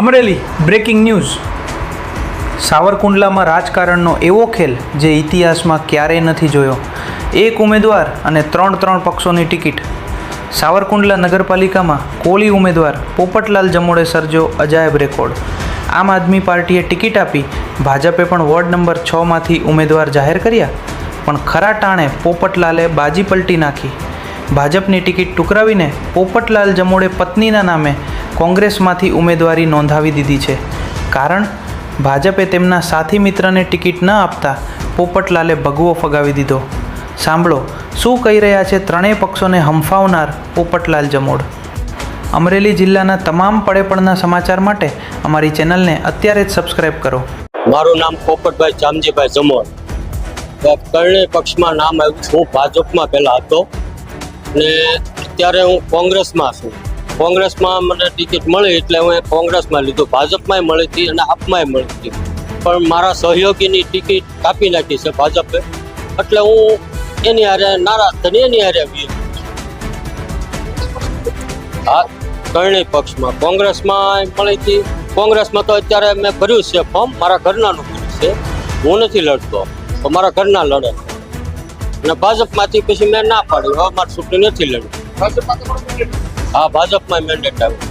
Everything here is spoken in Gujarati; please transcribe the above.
Amreli breaking news. સાવરકુંડલામાં રાજકારણનો એવો ખેલ જે ઇતિહાસમાં ક્યારેય નથી જોયો. એક ઉમેદવાર અને ત્રણ પક્ષોની ટિકિટ. સાવરકુંડલા નગરપાલિકામાં કોળી ઉમેદવાર પોપટલાલ જમોડે સર્જ્યો અજાયબ રેકોર્ડ. આમ આદમી પાર્ટીએ ટિકિટ આપી ભાજપે પણ વોર્ડ નંબર 6માંથી ઉમેદવાર જાહેર કર્યા, પણ ખરા ટાણે પોપટલાલે બાજી પલટી નાખી. ભાજપની ટિકિટ ટુકરાવીને પોપટલાલ જમોડે પત્નીના નામે કોંગ્રેસમાંથી ઉમેદવારી નોંધાવી દીધી છે. કારણ ભાજપે તેમના સાથી મિત્રને ટિકિટ ન આપતા પોપટલાલે ભગવો ફગાવી દીધો. સાંભળો શું કહી રહ્યા છે ત્રણેય પક્ષોને હંફાવનાર પોપટલાલ જમોડ. અમરેલી જિલ્લાના તમામ પડેપણના સમાચાર માટે અમારી ચેનલને અત્યારે જ સબસ્ક્રાઇબ કરો. મારું નામ પોપટભાઈ જામજીભાઈ જમોડ. ત્રણેય પક્ષમાં નામ આવ્યું. હું ભાજપમાં પહેલા હતો અને અત્યારે હું કોંગ્રેસમાં છું. કોંગ્રેસમાં મને ટિકિટ મળી એટલે હું કોંગ્રેસમાં લીધું. ભાજપમાંય મળી હતી અને આપમાંય મળી હતી, પણ મારા સહયોગીની ટિકિટ કાપી નાખી છે ભાજપે, એટલે હું એની હારે નારાજ થઈને એની હારે આવી. હા, ત્રણેય પક્ષમાં કોંગ્રેસમાં મળી હતી. કોંગ્રેસમાં તો અત્યારે મેં ભર્યું છે ફોર્મ, મારા ઘરનાનું ભર્યું છે. હું નથી લડતો, તો મારા ઘરના લડે. અને ભાજપમાંથી પછી મેં ના પાડ્યું, હવે મારી ચૂંટણી નથી લડવી. હા, ભાજપમાં મેન્ડેટ આવ્યું.